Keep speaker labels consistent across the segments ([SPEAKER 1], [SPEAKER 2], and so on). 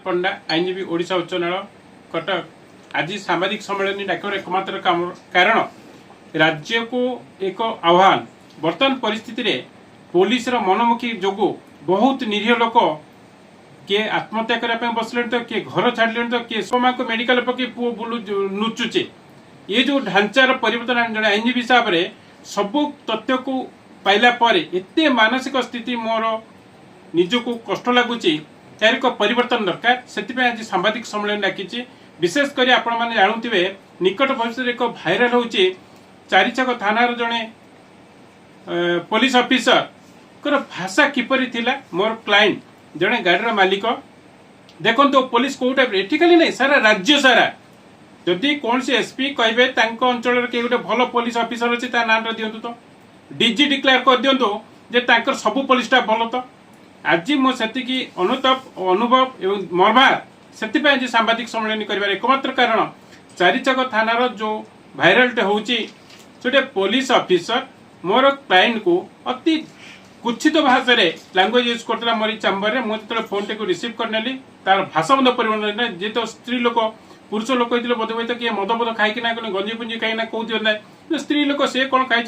[SPEAKER 1] पंडा आईनजीवी ओडिशा उच्च न्यायालय कटक आज साम्बादिक सम्मेलन डाक एकमात्र कारण राज्य को एक आह्वान वर्तमान परिस्थिति रे पुलिस मनमुखी जो बहुत निरीह लोक किए आत्महत्या करने बसले तो किए घर छाड़े तो किए सोमा को मेडिकल पकड़ पुओ बुलू नुचुचे ये जो ढांचार परिवर्तन जड़े आईनजीवी हिसाब से सबू तथ्य को पाइला पर एते मानसिक स्थिति मोर निजको कष्ट लगुच यार एक परिवर्तन दरकार से आज सांबादिक सम्मेलन डाकी विशेषकर आपण मैंने जानूे निकट भविष्य एक भाइराल होची चारिछक थानार जड़े पुलिस ऑफिसर कर भाषा किपरि थिला मोर क्लाइंट जड़े गाड़ीर मालिक देखो तो पुलिस कौ टाइप एठी खाली नहीं सारा राज्य सारा जदि कौन सी एसपी कहे अंचल के गोटे भल पुलिस ऑफिसर अच्छी ना दिंतु तो डीजी डिक्लेयर कर दिंतु जे तांकर सबु पुलिस स्टाफ भल तो आज मुझे अनुताप अनुभव एवं मर्मार से आज सांबादिक सम्मेलन कर एकमात्र कारण चारिछक थानार जो भाइरालटे होटे पुलिस ऑफिसर मोर क्लाइंट को अति कुत्सित भाषा लैंग्वेज यूज करता मोर चैम्बर में मुझे फोन टे को रिसीव करनेली तार भाषा मत परिवर्तन जी तो स्त्री लोक पुरुष लोक बोध हुए तो किए मद मद खाई गंजी पुंजी खाई कौन स्त्री लोक सी कौन खाई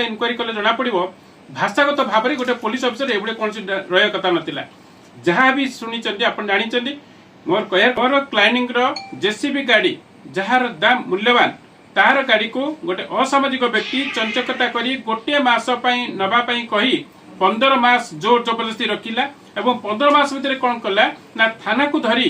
[SPEAKER 1] इनक्वारी कले जना पड़ो भाषागत भाव में गोटे पुलिस ऑफिसर ये कौन रहा कथा नाला जहाँ भी शुणी आप जानी मोर कह मोर क्लाइंट जेसीबी गाड़ी जार दाम मूल्यवान तार गाड़ी को गोटे असामाजिक व्यक्ति चंचकता करी गोटे मास नवाई कही 15 मास जोर जबरदस्ती रखिला एवं 15 मास भितर कौन कला ना थाना को धरी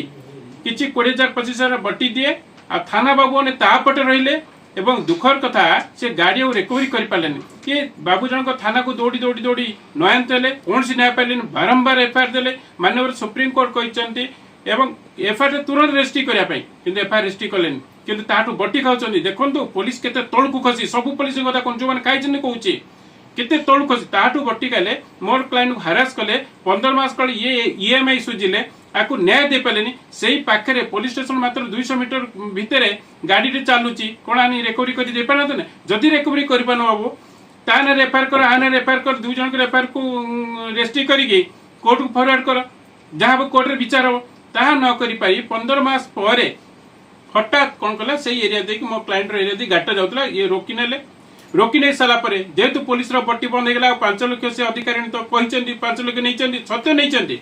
[SPEAKER 1] किछि 20,000-25,000 बटी दिए आ थाना बाबू ने तापटे रहिले एवं दुखर कथा से गाड़ी और रिकवरी कर पालेनी ये बाबू जन थाना को दौड़ी दौड़ी दौड़ी नयंत हेले कौन सी न्याय पाइले बारंबार एफआईआर देले माननीय सुप्रीम कोर्ट कहते एवं एफआईआर तुरंत रेजिस्ट्री करने किंतु एफआईआर रेजिस्ट्री कले किंतु ताठू बटी खाऊँ देखो पुलिस केते तौक खसी सब पुलिस कथा कौन जो मैंने खाई कहूँ केते तौक खसी ताठू बटी खाले मोर क्लाइंट को हारास कले 15 मास कले ये ईएमआई सुझिले आपको न्याय दे पारे से पाखे पुलिस स्टेशन मात्र 200 मीटर भितर गाड़ी चलुची कौन आनी रिकवरी कर दे पारे ना जदि रिकवरी कर बाबू ताने एफआईआर कर आने एफआईआर कर 2 जन एफआईआर को रेजिस्ट्री करके कोर्ट को फरवर्ड कर जहाँ कोर्ट रे विचार हो ताहा न करि पारी 15 मास पर हठात कौन कला से एरिया देखिए मो क्लाइंट एरिया दे गाड़ी जाऊला ये रोकी नहीं सारा जेहेतु पुलिस बट्टी बंद हो गला 5 लाख से अधिकारी तो कहते 5 लाख नहीं सत्य नहीं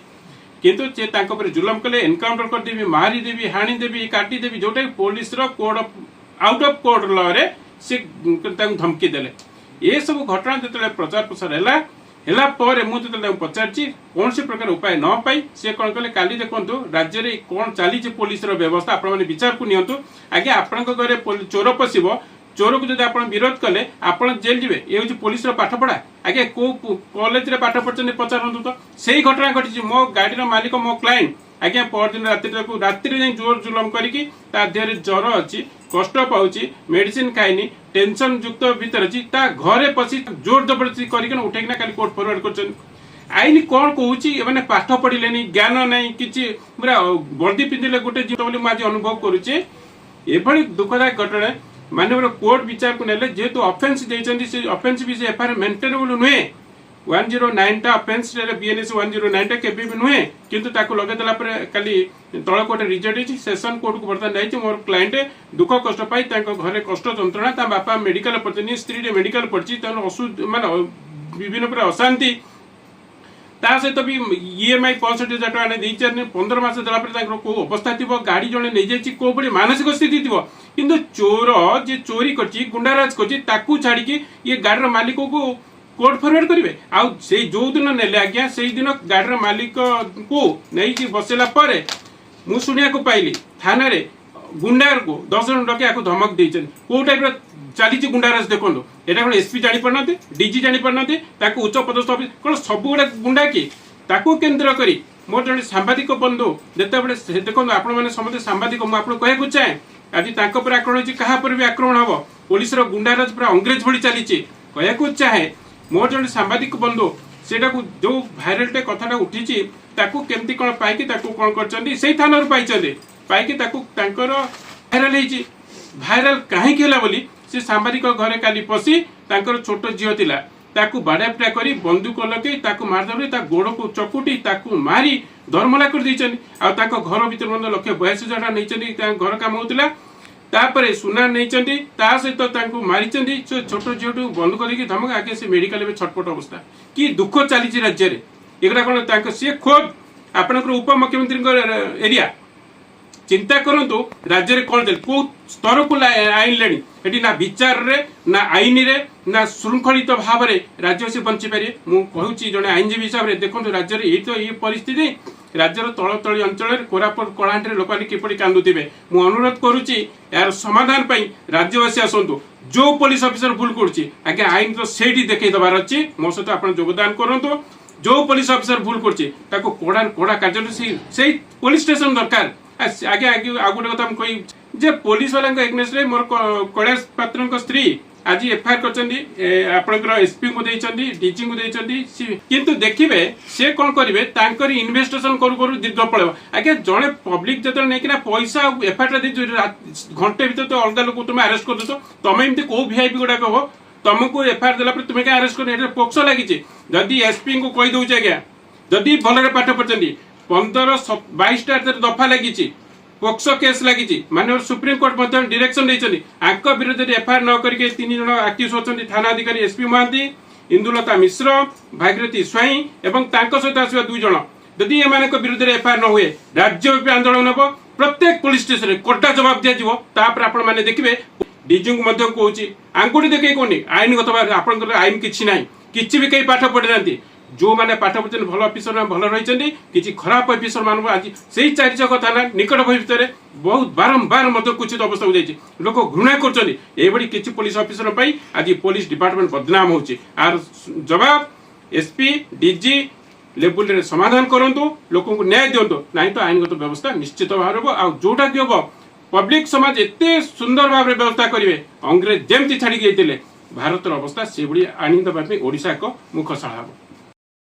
[SPEAKER 1] किंतु से जुलम कले एनकाउंटर करदेवी मारिदेवी हाणीदेवी काटिदेवी जोटा police code out of code law रे से धमकी देले ये सब घटना जो प्रचार प्रसार है मुझे पचारि कौन सी प्रकार उपाय न पाई सी कौन कले काली देखो राज्य में कौन चली पुलिस व्यवस्था आपण मैंने विचार को नियंतु आगे आपण घरे चोर पशिब चोर को जब आप विरोध कले आप जेल जीवे ये हूँ पुलिस पाठपढ़ा आगे को कॉलेज रे पाठ पढ़ते पचारतु तो से घटना घटी मो गाड़ी मालिक मो क्लाइंट आज्ञा परदिन राति जोर जुलम करी देहरे ज्वर अच्छी कष्ट पाऊँची मेडिसिन खाइनी टेंशन युक्त भीतर अच्छी घरे पशि जोर जबरदस्ती करके उठेकिना खाली कोर्ट फरवर्ड कर आईन कौन कहूँ पाठ पढ़िले ज्ञान नहीं कि पूरा वर्दी पिंधिले गोटे जीव बोली मुझे अनुभव करुचे एभली दुखदायक घटना माननीय कोर्ट विचार को नेले जेहेतु ऑफेंस देइचंदी से ऑफेंस भी से एफआईआर मेंटेनेबल नुहे 109 टा ऑफेंस रे बीएनएस 109 टा केबे भी नुहे किंतु ताको लगे देला पर काली तळ कोर्ट रिजेक्ट हिची सेशन कोर्ट को बर्तन जाइछ मोर क्लाइंट दुख कष्ट पाई ताको घरे कष्ट जंत्रणा ता बापा मेडिकल पड़छनी स्त्री रे मेडिकल पड़छि तन माने विभिन्न प्रकार अशांति ता सहित भी ईएमआई 65,000 टका ने 15 मास देला को अवस्था थी गाड़ी जड़े नहीं जाइए कौ बड़ी मानसिक स्थिति थी किंतु चोर जे चोरी करछि गुंडाराज करछि ताकू छाड़ी ये गाड़ी मालिक को कोर्ट फरवर्ड करेंगे आउ से जो दिन नेले आज्ञा से दिन गाड़ी मालिक को नहीं बसला पर मु शुणिया को पाइली थाना रे गुंडार को 10 जन डके आपको धमक देछन को टाइप चली गुंडाराज देखो यहाँ कौन एसपी जापारना डीजी जापारना उच्च पदस्थ ऑफिस कौन सब गुड़ा गुंडा किए ताकू केन्द्र करी मोर जड़े सांबादिक बंधु जिते देखो आपण मैंने समस्त सांबादिक मुझे कहूँ चाहे आज पर आक्रमण हो क्या भी आक्रमण हम पुलिस गुंडाराज पूरा अंग्रेज भली चली कहूँ चाहे मोर जड़े सांबादिक बंधु से जो भाइरालटे कथा उठी केमती कौन पाई कौन कर थाना पाई भाइराल भाइराल कहीं बोली से सांबादिक घरे काली पशि छोट झील थिला ताकू बाड़ापिटा करी बंदूक लगे ताकू मारदे गोड़ को चकुटी ताकू मारी धर्मला कर देइछन आ ताको घर भीतर मन 182,000 नहीं घर काम होता तापर सुना नहीं ता सहित तांको मारी छोट झीटू बंदूक देखिए धमक आगे से मेडिकल में छटपट अवस्था कि दुख चली राज्य में एगुड़ा कौन सी खोद आपंकर उपमुख्यमंत्री एरिया चिंता करंतु राज्य में कौन कौ स्तर को आईन लेनी ना विचार रे ना आईन रे ना श्रृंखलित भाव में राज्यवासी बंची पारे मुझे जड़े आईनजीवी हिसाब से देखो राज्य में यही तो ये परिस्थिति राज्यर तलतली अंचल कोरापुट कलाहांडी लोक किपरि कांदुथिबे मु अनुरोध करुच्ची यार समाधान पई राज्यवासी आसंतु जो पुलिस ऑफिसर भूल करुच्ची आगे आईन तो सेठी देखै दबार अछि मो सहित आपण योगदान करंतु जो पुलिस ऑफिसर भूल करुच्ची ताको कोड़ा कोड़ा कार्य से पुलिस स्टेशन दरकार आगे आगे आ गोटे कथा कही जे पुलिस वाला एग्नेस्ट रे मोर कैलाश पात्र स्त्री आज एफआईआर कर एसपी को डीजी को किंतु देखिए से कौन करेंगे तांकर इन्वेस्टिगेशन करू करू दीर्घ पड़े आगे जड़े पब्लिक जो नहीं पैसा एफआईआर घंटे भीतर तो अलग लोग तुम अरेस्ट कर दो तुम एमती कौ वीआईपी गुड़ाक हो तुमको एफआईआर देला तुम्हें क्या अरेस्ट कर पोक्सो लगी जदि एसपी को कही दौचे आज्ञा जदि भलरे पाठ पढ़ते 15-22टा दफा लगी पोक्सो केस लगी माननीय सुप्रीमकोर्ट डायरेक्शन देते विरुद्ध एफआईआर न करके 3 जन आक्यूज होती थाना अधिकारी एसपी महांती इंदुलता मिश्र भागीरथी स्वाई एवं सहित आसवा 2 जन जदि एम विरुद्ध एफआईआर न हुए राज्यव्यापी आंदोलन हम प्रत्येक पुलिस स्टेशन कड़ा जवाब दिज्पर आपण मैंने देखिए डीजी को कौच आंगुठी देखे कौन आईनगत भाव आप आईन किसी ना कि भी कहीं पाठ पढ़ी ना जो मैंने पाठ पढ़ते भल अफिसर भल रही किसी खराब अफिसर मान आज से 4 जगह थाना निकट भविष्य बहुत बारंबार कुचित अवस्था को जाइए लोक घृणा कर किसी पुलिस अफिसर आज पुलिस डिपार्टमेंट बदनाम होर जवाब एसपी डीजी लेवल रे समाधान करंतु लोक न्याय दिंतु ना तो आईनगत व्यवस्था निश्चित भाव हम जोटा कि हम पब्लिक समाज एते सुंदर भाव व्यवस्था करेंगे अंग्रेज जमती छाड़ी भारतर अवस्था से आनी देवाई ओडिशा एक मुखशाला हम।